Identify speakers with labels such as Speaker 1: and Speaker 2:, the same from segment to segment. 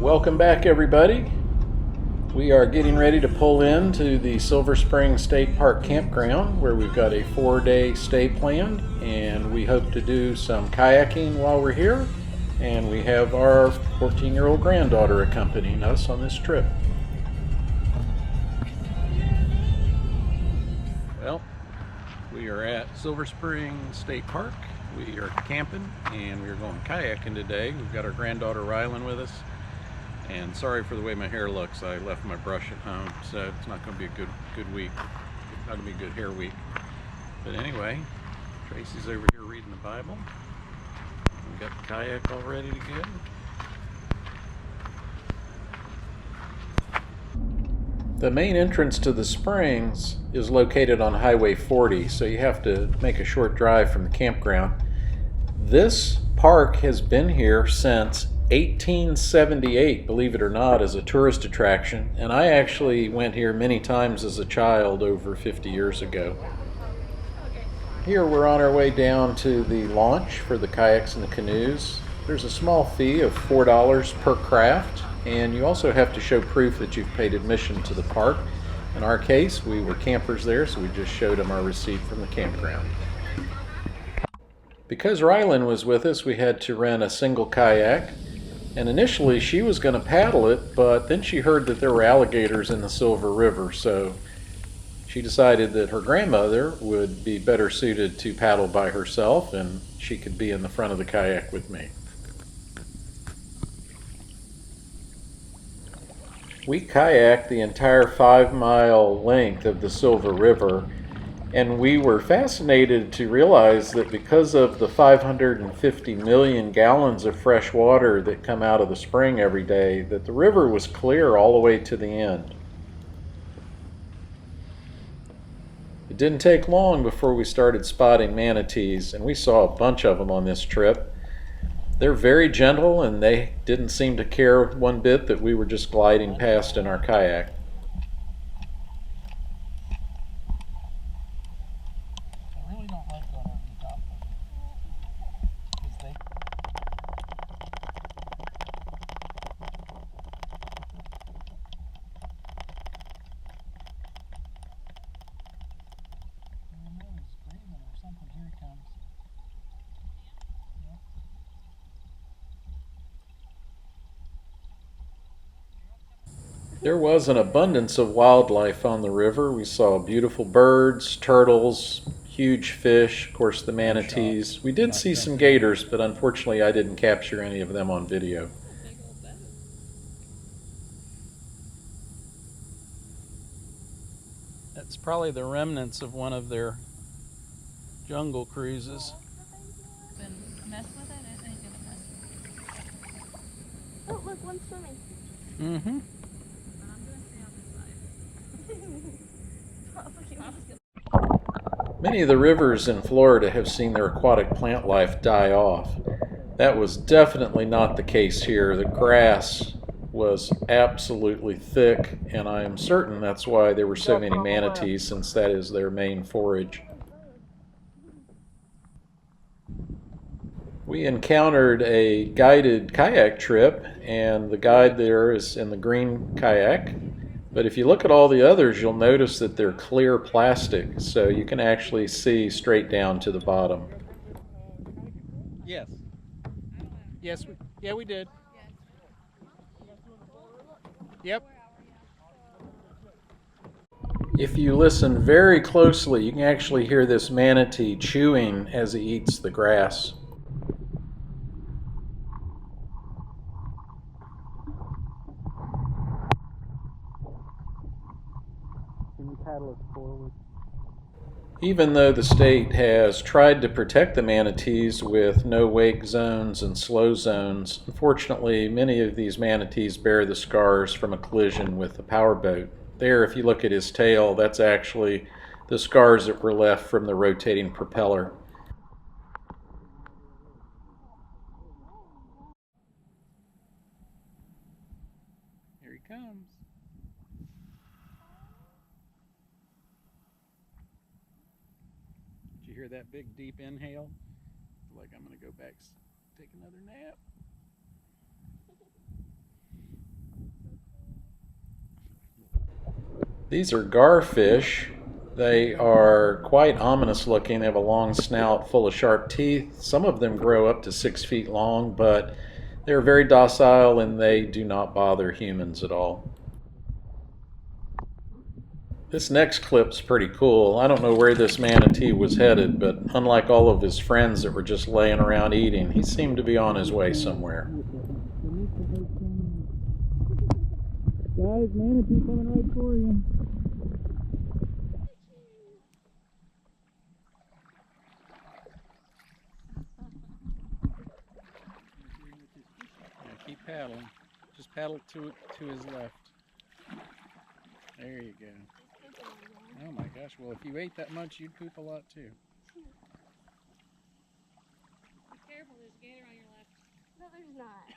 Speaker 1: Welcome back, everybody. We are getting ready to pull into the Silver Spring State Park campground where we've got a 4-day stay planned, and we hope to do some kayaking while we're here, and we have our 14-year-old granddaughter accompanying us on this trip. Well, we are at Silver Spring State Park. We are camping and we are going kayaking today. We've got our granddaughter Rylan with us. And sorry for the way my hair looks. I left my brush at home, so it's not going to be a good week. It's not going to be a good hair week. But anyway, Tracy's over here reading the Bible. We've got the kayak all ready to go. The main entrance to the springs is located on Highway 40, so you have to make a short drive from the campground. This park has been here since 1878, believe it or not, as a tourist attraction, and I actually went here many times as a child over 50 years ago. Here we're on our way down to the launch for the kayaks and the canoes. There's a small fee of $4 per craft, and you also have to show proof that you've paid admission to the park. In our case, we were campers there, so we just showed them our receipt from the campground. Because Rylan was with us, we had to rent a single kayak, and initially she was going to paddle it, but then she heard that there were alligators in the Silver River, so she decided that her grandmother would be better suited to paddle by herself, and she could be in the front of the kayak with me. We kayaked the entire 5-mile length of the Silver River, and we were fascinated to realize that because of the 550 million gallons of fresh water that come out of the spring every day, that the river was clear all the way to the end. It didn't take long before we started spotting manatees, and we saw a bunch of them on this trip. They're very gentle, and they didn't seem to care one bit that we were just gliding past in our kayak.
Speaker 2: I really don't like going over the top of them, because they... I don't know, he's breathing or something. Here he comes. Yep.
Speaker 1: There was an abundance of wildlife on the river. We saw beautiful birds, turtles, huge fish, of course the manatees. We did see some gators, but unfortunately I didn't capture any of them on video. That's probably the remnants of one of their jungle cruises.
Speaker 3: Mess with it, it ain't gonna mess with it.
Speaker 4: Oh, look, one's swimming.
Speaker 1: Mm-hmm. Many of the rivers in Florida have seen their aquatic plant life die off. That was definitely not the case here. The grass was absolutely thick, and I am certain that's why there were so many manatees, since that is their main forage. We encountered a guided kayak trip, and the guide there is in the green kayak. But if you look at all the others, you'll notice that they're clear plastic, so you can actually see straight down to the bottom.
Speaker 2: Yes. Yes, we did. Yep.
Speaker 1: If you listen very closely, you can actually hear this manatee chewing as he eats the grass.
Speaker 2: Can you paddle us forward?
Speaker 1: Even though the state has tried to protect the manatees with no wake zones and slow zones, unfortunately many of these manatees bear the scars from a collision with a powerboat. There, if you look at his tail, that's actually the scars that were left from the rotating propeller.
Speaker 2: Here he comes. Did you hear that big deep inhale? Like I'm gonna go back, take another nap.
Speaker 1: These are garfish. They are quite ominous looking. They have a long snout full of sharp teeth. Some of them grow up to 6 feet long, but they're very docile and they do not bother humans at all. This next clip's pretty cool. I don't know where this manatee was headed, but unlike all of his friends that were just laying around eating, he seemed to be on his way somewhere.
Speaker 2: Guys, manatee coming right for you. Yeah, keep paddling. Just paddle to his left. There you go. Oh my gosh, well if you ate that much, you'd poop a lot too.
Speaker 3: Be careful, there's a gator on your left.
Speaker 4: No, there's not.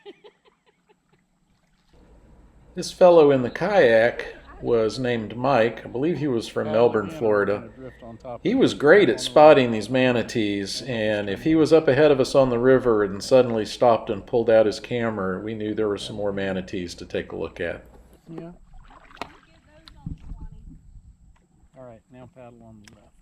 Speaker 1: This fellow in the kayak was named Mike. I believe he was from Melbourne, Florida. He was great at spotting these manatees, and if he was up ahead of us on the river and suddenly stopped and pulled out his camera, we knew there were some more manatees to take a look at.
Speaker 2: Yeah.
Speaker 3: Get those on the Swanee.
Speaker 2: All right, now paddle on the left.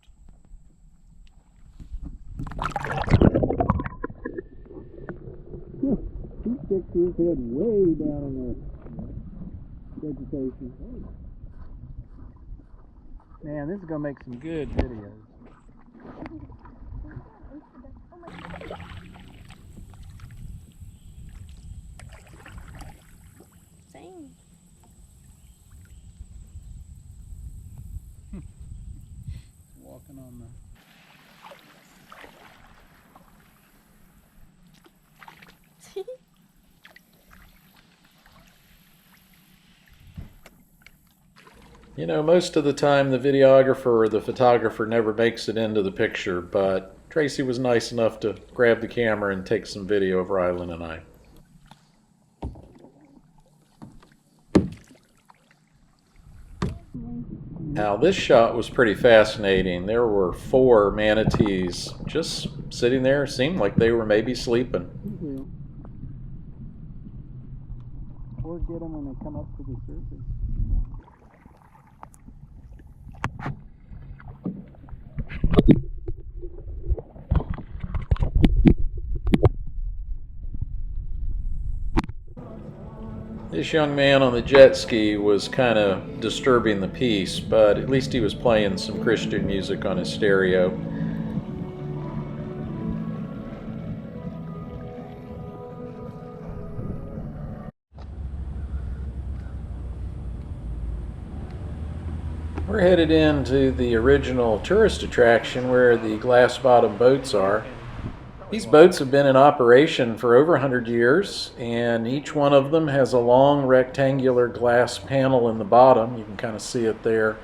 Speaker 2: He sticks his head way down in the vegetation. Man, this is gonna make some good videos.
Speaker 4: Same.
Speaker 2: Walking on the.
Speaker 1: You know, most of the time the videographer or the photographer never makes it into the picture, but Tracy was nice enough to grab the camera and take some video of Rylan and I. Now this shot was pretty fascinating. There were 4 manatees just sitting there. Seemed like they were maybe sleeping.
Speaker 2: Or get them when they come up to the surface.
Speaker 1: This young man on the jet ski was kind of disturbing the peace, but at least he was playing some Christian music on his stereo. We're headed into the original tourist attraction where the glass bottom boats are. These boats have been in operation for over 100 years, and each one of them has a long rectangular glass panel in the bottom. You can kind of see it there.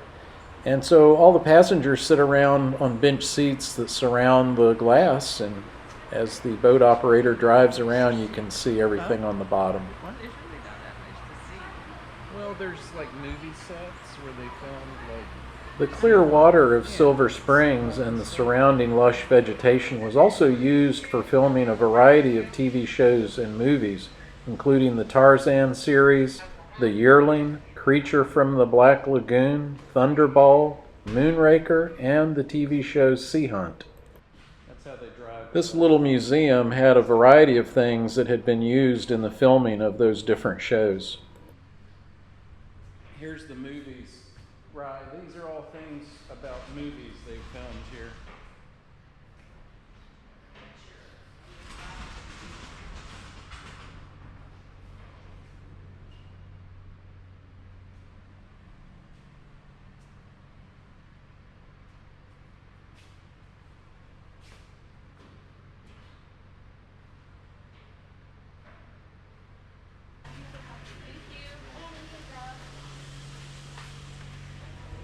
Speaker 1: And so all the passengers sit around on bench seats that surround the glass, and as the boat operator drives around, you can see everything on the bottom.
Speaker 5: What is really not that nice to see? Well, there's like movie sets where they filmed like.
Speaker 1: The clear water of Silver Springs and the surrounding lush vegetation was also used for filming a variety of TV shows and movies, including the Tarzan series, The Yearling, Creature from the Black Lagoon, Thunderball, Moonraker, and the TV show Sea Hunt. This little museum had a variety of things that had been used in the filming of those different shows.
Speaker 2: Here's the movies. Right, these are all things about movies they've filmed here.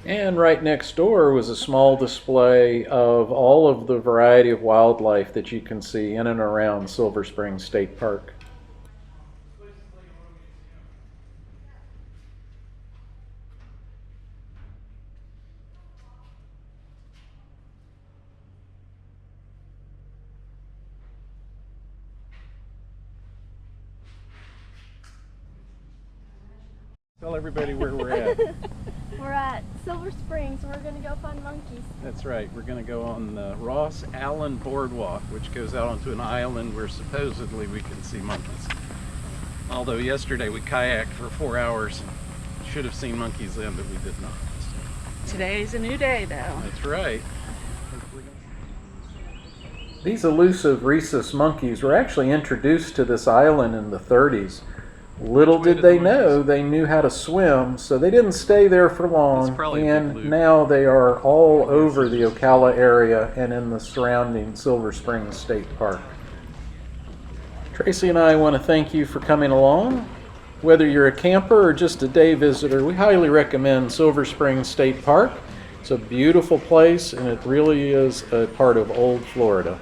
Speaker 1: And right next door was a small display of all of the variety of wildlife that you can see in and around Silver Springs State Park.
Speaker 5: Tell everybody where we're at.
Speaker 4: We're at Silver Springs. We're gonna go find monkeys.
Speaker 5: That's right. We're going to go on the Ross Allen Boardwalk, which goes out onto an island where supposedly we can see monkeys. Although yesterday we kayaked for 4 hours. Should have seen monkeys then, but we did not.
Speaker 6: Today's a new day, though.
Speaker 5: That's right.
Speaker 1: These elusive rhesus monkeys were actually introduced to this island in the 30s. Little did they know they knew how to swim, so they didn't stay there for long, and now they are all over the Ocala area and in the surrounding Silver Springs State Park. Tracy and I want to thank you for coming along. Whether you're a camper or just a day visitor, we highly recommend Silver Springs State Park. It's a beautiful place, and it really is a part of old Florida.